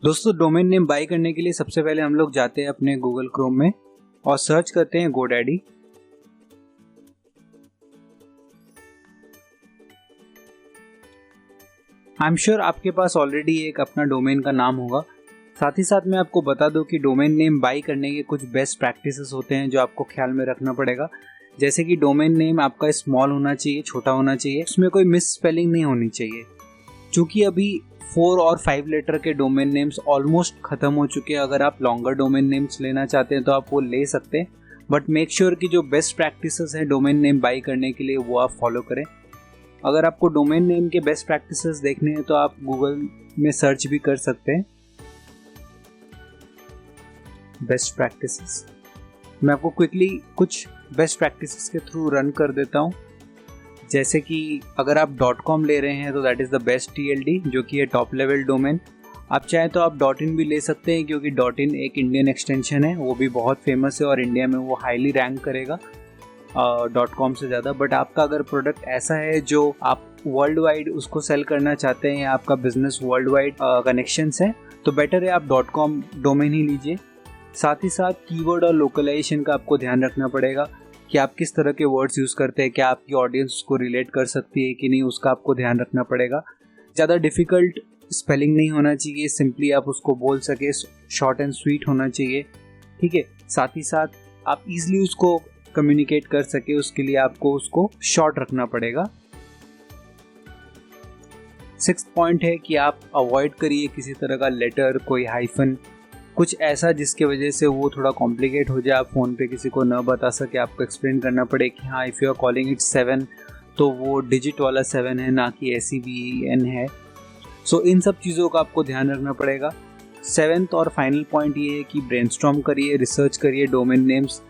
दोस्तों domain name by करने के लिए सबसे पहले हम लोग जाते हैं अपने गूगल क्रोम में और सर्च करते हैं GoDaddy। आई एम श्योर आपके पास ऑलरेडी एक अपना डोमेन का नाम होगा। साथ ही साथ मैं आपको बता दूं कि डोमेन नेम बाय करने के कुछ बेस्ट प्रैक्टिसेस होते हैं जो आपको ख्याल में रखना पड़ेगा। जैसे कि डोमेन नेम आपका स्मॉल होना चाहिए, छोटा होना चाहिए, उसमें कोई मिस स्पेलिंग नहीं होनी चाहिए। क्योंकि अभी 4 और 5 लेटर के डोमेन नेम्स ऑलमोस्ट खत्म हो चुके हैं। अगर आप लॉन्गर डोमेन नेम्स लेना चाहते हैं तो आप वो ले सकते हैं, बट मेक श्योर कि जो बेस्ट प्रैक्टिसेस हैं डोमेन नेम बाय करने के लिए वो आप फॉलो करें। अगर आपको डोमेन नेम के बेस्ट प्रैक्टिसेस देखने हैं तो आप गूगल में सर्च भी कर सकते हैं बेस्ट प्रैक्टिसेस। मैं आपको क्विकली कुछ बेस्ट प्रैक्टिसेस के थ्रू रन कर देता हूं। जैसे कि अगर आप .com ले रहे हैं तो that is the best TLD, जो कि है टॉप लेवल डोमेन। आप चाहें तो आप .in भी ले सकते हैं, क्योंकि .in एक इंडियन एक्सटेंशन है, वो भी बहुत फेमस है और इंडिया में वो हाईली रैंक करेगा .com से ज़्यादा। बट आपका अगर प्रोडक्ट ऐसा है जो आप वर्ल्ड वाइड उसको सेल करना चाहते हैं या आपका बिजनेस वर्ल्ड वाइड कनेक्शंस है, तो बेटर है आप .com डोमेन ही लीजिए। साथ ही साथ कीवर्ड और लोकलाइजेशन का आपको ध्यान रखना पड़ेगा कि आप किस तरह के वर्ड्स यूज़ करते हैं, क्या आपकी ऑडियंस उसको रिलेट कर सकती है कि नहीं, उसका आपको ध्यान रखना पड़ेगा। ज़्यादा डिफ़िकल्ट स्पेलिंग नहीं होना चाहिए, सिंपली आप उसको बोल सके, शॉर्ट एंड स्वीट होना चाहिए, ठीक है। साथ ही साथ आप इजीली उसको कम्युनिकेट कर सके, उसके लिए आपको उसको शॉर्ट रखना पड़ेगा। 6th पॉइंट है कि आप अवॉइड करिए किसी तरह का लेटर, कोई हाइफन, कुछ ऐसा जिसके वजह से वो थोड़ा कॉम्प्लिकेट हो जाए, आप फ़ोन पे किसी को न बता सके, आपको एक्सप्लेन करना पड़े कि हाँ if you are calling it 7 तो वो डिजिट वाला 7 है, ना कि SEVEN है। सो इन सब चीज़ों का आपको ध्यान रखना पड़ेगा। 7th और फाइनल पॉइंट ये है कि ब्रेनस्टॉर्म करिए, रिसर्च करिए डोमेन नेम्स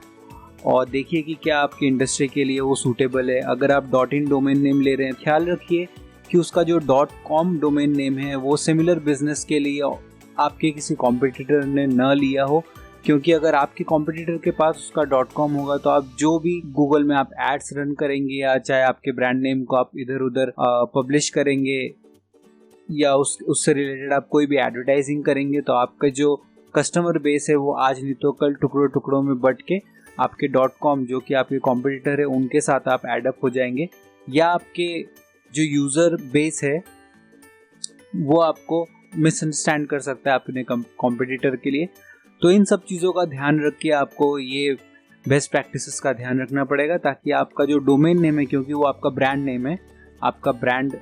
और देखिए कि क्या आपकी इंडस्ट्री के लिए वो सूटेबल है। अगर आप .in डोमेन नेम ले रहे हैं, ख्याल रखिए कि उसका जो .com डोमेन नेम है वो सिमिलर बिजनेस के लिए आपके किसी कॉम्पिटिटर ने न लिया हो, क्योंकि अगर आपके कॉम्पिटिटर के पास उसका .com होगा तो आप जो भी गूगल में आप एड्स रन करेंगे या चाहे आपके ब्रांड नेम को आप इधर उधर पब्लिश करेंगे या उससे रिलेटेड आप कोई भी एडवर्टाइजिंग करेंगे, तो आपका जो कस्टमर बेस है वो आज नहीं तो कल टुकड़ों टुकड़ों में बट के आपके .com जो कि आपके कॉम्पिटिटर है उनके साथ आप एडअप हो जाएंगे, या आपके जो यूज़र बेस है वो आपको मिसअंडरस्टैंड कर सकता है अपने कॉम्पिटिटर के लिए। तो इन सब चीज़ों का ध्यान रख के आपको ये बेस्ट प्रैक्टिसेस का ध्यान रखना पड़ेगा, ताकि आपका जो डोमेन नेम है, क्योंकि वो आपका ब्रांड नेम है, आपका ब्रांड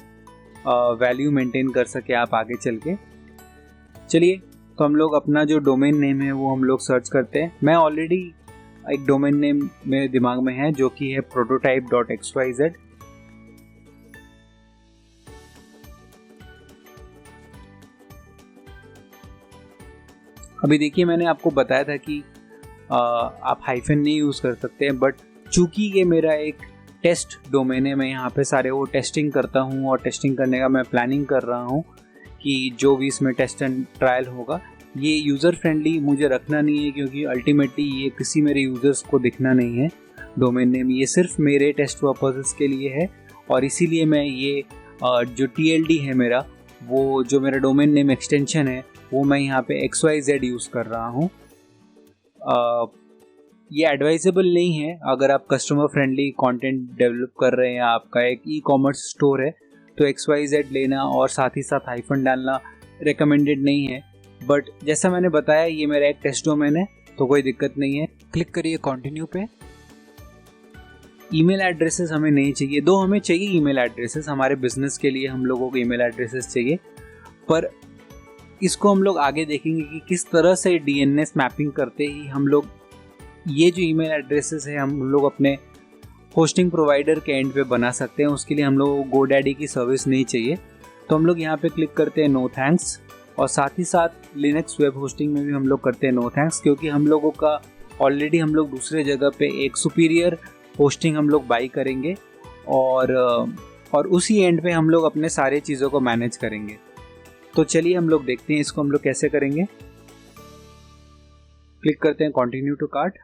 वैल्यू मेंटेन कर सके आप आगे चल के। चलिए तो हम लोग अपना जो डोमेन नेम है वो हम लोग सर्च करते हैं। मैं ऑलरेडी एक डोमेन नेम मेरे दिमाग में है जो कि है prototype.xyz। अभी देखिए मैंने आपको बताया था कि आप हाइफन नहीं यूज़ कर सकते हैं, बट चूंकि ये मेरा एक टेस्ट डोमेन है, मैं यहाँ पे सारे वो टेस्टिंग करता हूँ और टेस्टिंग करने का मैं प्लानिंग कर रहा हूँ कि जो भी इसमें टेस्ट एंड ट्रायल होगा ये यूज़र फ्रेंडली मुझे रखना नहीं है, क्योंकि अल्टीमेटली ये किसी मेरे यूज़र्स को दिखना नहीं है डोमेन नेम, ये सिर्फ मेरे टेस्ट पर्पसेस के लिए है। और इसीलिए मैं ये जो TLD है मेरा, वो जो मेरा डोमेन नेम एक्सटेंशन है वो मैं यहाँ पे XYZ यूज़ कर रहा हूँ। ये एडवाइजेबल नहीं है अगर आप कस्टमर फ्रेंडली कंटेंट डेवलप कर रहे हैं, आपका एक ई-कॉमर्स स्टोर है, तो XYZ लेना और साथ ही साथ हाइफन डालना रिकमेंडेड नहीं है। बट जैसा मैंने बताया ये मेरा एक टेस्ट डोमेन है तो कोई दिक्कत नहीं है। क्लिक करिए कंटिन्यू पे। ईमेल एड्रेसेस हमें नहीं चाहिए, दो हमें चाहिए ईमेल एड्रेसेस, हमारे बिजनेस के लिए हम लोगों को ईमेल एड्रेसेस चाहिए, पर इसको हम लोग आगे देखेंगे कि किस तरह से DNS मैपिंग करते ही हम लोग ये जो ईमेल एड्रेसेस है हम लोग अपने होस्टिंग प्रोवाइडर के एंड पे बना सकते हैं। उसके लिए हम लोग को GoDaddy की सर्विस नहीं चाहिए, तो हम लोग यहाँ पे क्लिक करते हैं नो थैंक्स। और साथ ही साथ लिनक्स वेब होस्टिंग में भी हम लोग करते हैं नो थैंक्स, क्योंकि हम लोगों का ऑलरेडी हम लोग दूसरे जगह पे एक सुपीरियर होस्टिंग हम लोग बाई करेंगे और उसी एंड पे हम लोग अपने सारे चीज़ों को मैनेज करेंगे। तो चलिए हम लोग देखते हैं इसको हम लोग कैसे करेंगे। क्लिक करते हैं कंटिन्यू टू कार्ट।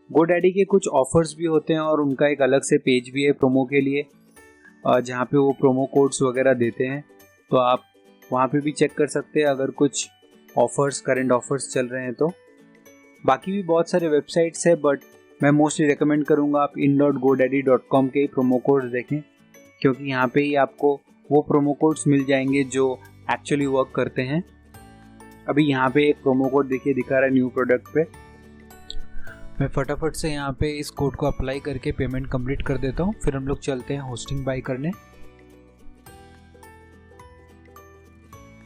GoDaddy के कुछ ऑफर्स भी होते हैं और उनका एक अलग से पेज भी है प्रोमो के लिए, जहाँ पे वो प्रोमो कोड्स वगैरह देते हैं, तो आप वहाँ पे भी चेक कर सकते हैं अगर कुछ ऑफर्स, करंट ऑफर्स चल रहे हैं तो। बाकी भी बहुत सारे वेबसाइट्स है, बट मैं मोस्टली रेकमेंड करूँगा आप in.godaddy.com के प्रोमो कोड्स देखें, क्योंकि यहाँ पे ही आपको वो प्रोमो कोड्स मिल जाएंगे जो एक्चुअली वर्क करते हैं। अभी यहाँ पे एक प्रोमो कोड देखिए दिखा रहा है न्यू प्रोडक्ट पे। मैं फटाफट से यहाँ पे इस कोड को अप्लाई करके पेमेंट कंप्लीट कर देता हूँ, फिर हम लोग चलते हैं होस्टिंग बाय करने।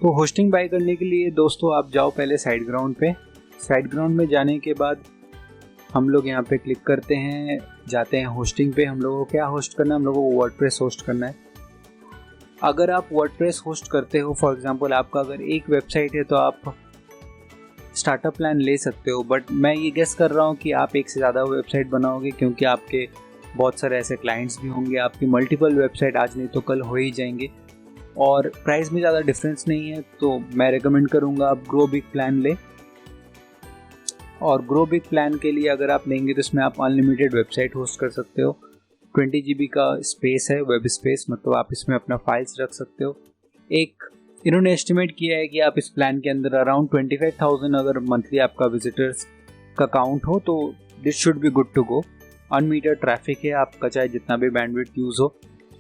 तो होस्टिंग बाय करने के लिए दोस्तों आप जाओ पहले SiteGround पे। SiteGround में जाने के बाद हम लोग यहाँ पे क्लिक करते हैं, जाते हैं होस्टिंग पे। हम लोगों को क्या होस्ट करना है, हम लोगों को वर्डप्रेस होस्ट करना है। अगर आप वर्डप्रेस होस्ट करते हो, फॉर एग्जांपल आपका अगर एक वेबसाइट है तो आप स्टार्टअप प्लान ले सकते हो, बट मैं ये गेस कर रहा हूँ कि आप एक से ज़्यादा वेबसाइट बनाओगे, क्योंकि आपके बहुत सारे ऐसे क्लाइंट्स भी होंगे, आपकी मल्टीपल वेबसाइट आज नहीं तो कल हो ही जाएंगे और प्राइस में ज़्यादा डिफरेंस नहीं है। तो मैं रेकमेंड करूँगा आप ग्रो बिग प्लान ले। और ग्रो बिग प्लान के लिए अगर आप लेंगे तो इसमें आप अनलिमिटेड वेबसाइट होस्ट कर सकते हो। 20 GB का स्पेस है, वेब स्पेस, मतलब आप इसमें अपना फाइल्स रख सकते हो। एक इन्होंने एस्टिमेट किया है कि आप इस प्लान के अंदर अराउंड 25,000 अगर मंथली आपका विजिटर्स का काउंट हो तो this should be good to go. Unmeter traffic है आपका, चाहे जितना भी बैंडविड्थ यूज़ हो।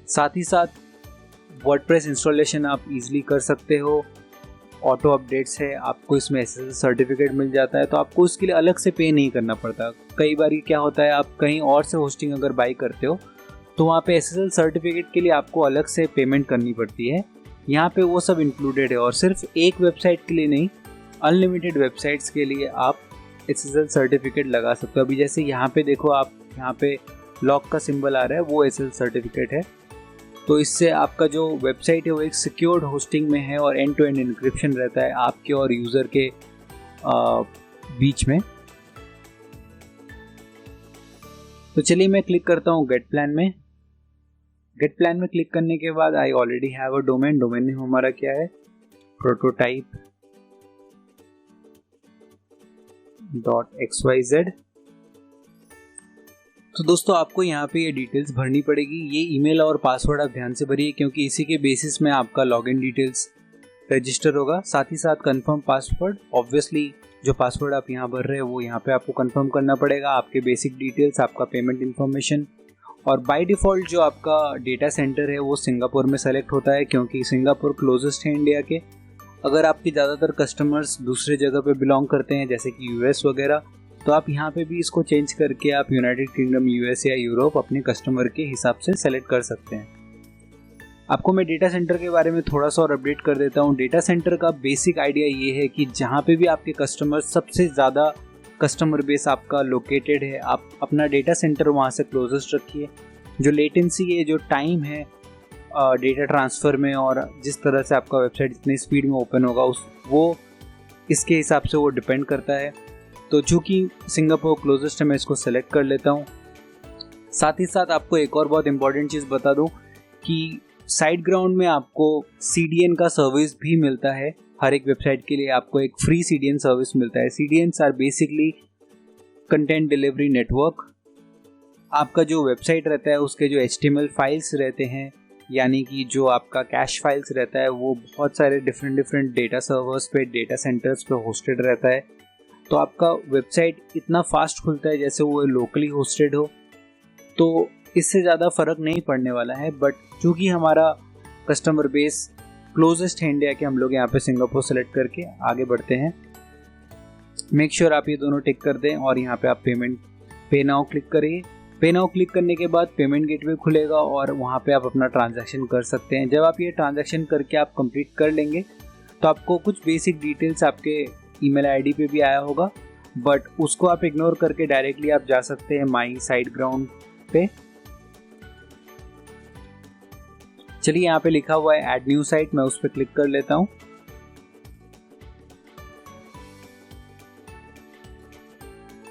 साथ ही साथ वर्डप्रेस इंस्टॉलेशन आप इजीली कर सकते हो। ऑटो अपडेट्स है, आपको इसमें SSL सर्टिफिकेट मिल जाता है, तो आपको उसके लिए अलग से पे नहीं करना पड़ता। कई बार क्या होता है, आप कहीं और से होस्टिंग अगर बाई करते हो तो वहाँ पे SSL सर्टिफिकेट के लिए आपको अलग से पेमेंट करनी पड़ती है। यहाँ पे वो सब इंक्लूडेड है और सिर्फ एक वेबसाइट के लिए नहीं, अनलिमिटेड वेबसाइट्स के लिए आप SSL सर्टिफिकेट लगा सकते हो। अभी जैसे यहाँ पे देखो, आप यहाँ पे लॉक का सिंबल आ रहा है, वो SSL सर्टिफिकेट है। तो इससे आपका जो वेबसाइट है वो एक सिक्योर्ड होस्टिंग में है और एंड टू एंड इनक्रिप्शन रहता है आपके और यूज़र के बीच में। तो चलिए मैं क्लिक करता हूँ गेट प्लान में। गेट प्लान में क्लिक करने के बाद I already have a domain. Domain name हमारा क्या है, prototype.xyz। तो दोस्तों आपको यहाँ पे ये डिटेल्स भरनी पड़ेगी। ये ईमेल और पासवर्ड आप ध्यान से भरिए, क्योंकि इसी के बेसिस में आपका लॉगिन डिटेल्स रजिस्टर होगा। साथ ही साथ कंफर्म पासवर्ड, ऑब्वियसली जो पासवर्ड आप यहाँ भर रहे हैं वो यहाँ पे आपको कंफर्म करना पड़ेगा। आपके बेसिक डिटेल्स, आपका पेमेंट इन्फॉर्मेशन, और बाय डिफ़ॉल्ट जो आपका डेटा सेंटर है वो सिंगापुर में सेलेक्ट होता है, क्योंकि सिंगापुर क्लोजेस्ट है इंडिया के। अगर आपके ज़्यादातर कस्टमर्स दूसरे जगह पे बिलोंग करते हैं जैसे कि US वगैरह, तो आप यहाँ पे भी इसको चेंज करके आप यूनाइटेड किंगडम, US या यूरोप अपने कस्टमर के हिसाब से सेलेक्ट कर सकते हैं। आपको मैं डेटा सेंटर के बारे में थोड़ा सा और अपडेट कर देता हूँ। डेटा सेंटर का बेसिक आइडिया ये है कि जहाँ पे भी आपके कस्टमर, सबसे ज़्यादा कस्टमर बेस आपका लोकेटेड है, आप अपना डेटा सेंटर वहाँ से क्लोजेस्ट रखिए। जो लेटेंसी है, जो टाइम है डेटा ट्रांसफ़र में, और जिस तरह से आपका वेबसाइट जितनी स्पीड में ओपन होगा वो इसके हिसाब से वो डिपेंड करता है। तो चूँकि सिंगापुर क्लोजेस्ट है, मैं इसको सेलेक्ट कर लेता हूँ। साथ ही साथ आपको एक और बहुत इंपॉर्टेंट चीज़ बता दूँ कि SiteGround में आपको CDN का सर्विस भी मिलता है। हर एक वेबसाइट के लिए आपको एक फ्री CDN सर्विस मिलता है। CDNs are basically content delivery network. आपका जो वेबसाइट रहता है उसके जो HTML फाइल्स रहते हैं, यानी कि जो आपका कैश फाइल्स रहता है, वो बहुत सारे डिफरेंट डेटा सर्वर्स पे, डेटा सेंटर्स पे होस्टेड रहता है। तो आपका वेबसाइट इतना फास्ट खुलता है जैसे वो लोकली होस्टेड हो। तो इससे ज़्यादा फ़र्क नहीं पड़ने वाला है। बट चूँकि हमारा कस्टमर बेस क्लोजेस्ट है इंडिया के, हम लोग यहाँ पे सिंगापुर सेलेक्ट करके आगे बढ़ते हैं। मेक श्योर आप ये दोनों टिक कर दें और यहाँ पे आप पे नाउ क्लिक करिए। पे नाउ क्लिक करने के बाद पेमेंट गेटवे खुलेगा और वहाँ पे आप अपना ट्रांजैक्शन कर सकते हैं। जब आप ये ट्रांजैक्शन करके आप कंप्लीट कर लेंगे तो आपको कुछ बेसिक डिटेल्स आपके ईमेल आईडी पे भी आया होगा, बट उसको आप इग्नोर करके डायरेक्टली आप जा सकते हैं माई SiteGround पे। चलिए यहाँ पे लिखा हुआ है ऐड न्यू साइट, मैं उस पर क्लिक कर लेता हूँ।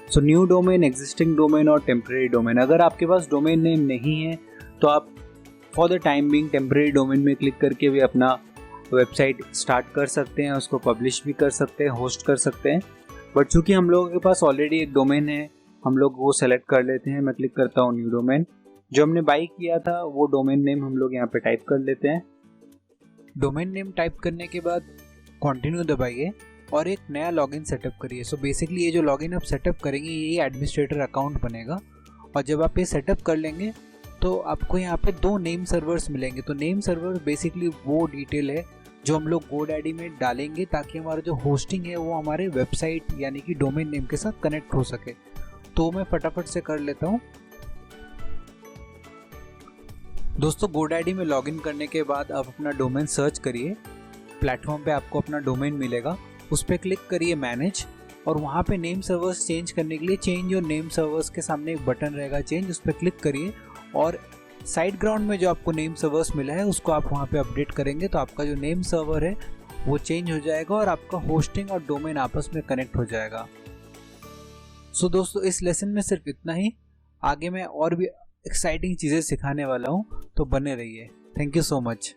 So new domain, existing domain और टेम्परेरी डोमेन। अगर आपके पास डोमेन नेम नहीं है तो आप for the time being temporary domain में क्लिक करके भी अपना वेबसाइट स्टार्ट कर सकते हैं, उसको पब्लिश भी कर सकते हैं, होस्ट कर सकते हैं। बट चूंकि हम लोगों के पास ऑलरेडी एक डोमेन है हम लोग वो सेलेक्ट कर लेते हैं। मैं क्लिक करता हूँ न्यू डोमेन। जो हमने बाई किया था वो डोमेन नेम हम लोग यहाँ पे टाइप कर लेते हैं। डोमेन नेम टाइप करने के बाद कंटिन्यू दबाइए और एक नया लॉगिन सेटअप करिए। सो बेसिकली ये जो लॉगिन आप सेटअप करेंगे ये एडमिनिस्ट्रेटर अकाउंट बनेगा। और जब आप ये सेटअप कर लेंगे तो आपको यहाँ पे 2 नेम सर्वर्स मिलेंगे। तो नेम सर्वर बेसिकली वो डिटेल है जो हम लोग GoDaddy में डालेंगे ताकि हमारा जो होस्टिंग है वो हमारे वेबसाइट यानी कि डोमेन नेम के साथ कनेक्ट हो सके। तो मैं फटाफट से कर लेता हूँ। दोस्तों GoDaddy में लॉगिन करने के बाद आप अपना डोमेन सर्च करिए। प्लेटफॉर्म पे आपको अपना डोमेन मिलेगा, उस पर क्लिक करिए मैनेज और वहाँ पे नेम सर्वर्स चेंज करने के लिए चेंज योर नेम सर्वर्स के सामने एक बटन रहेगा चेंज, उस पर क्लिक करिए और साइड ग्राउंड में जो आपको नेम सर्वर्स मिला है उसको आप वहाँ पे अपडेट करेंगे तो आपका जो नेम सर्वर है वो चेंज हो जाएगा और आपका होस्टिंग और डोमेन आपस में कनेक्ट हो जाएगा। सो दोस्तों इस लेसन में सिर्फ इतना ही। आगे मैं और भी एक्साइटिंग चीज़ें सिखाने वाला हूँ, तो बने रहिए। Thank you so much.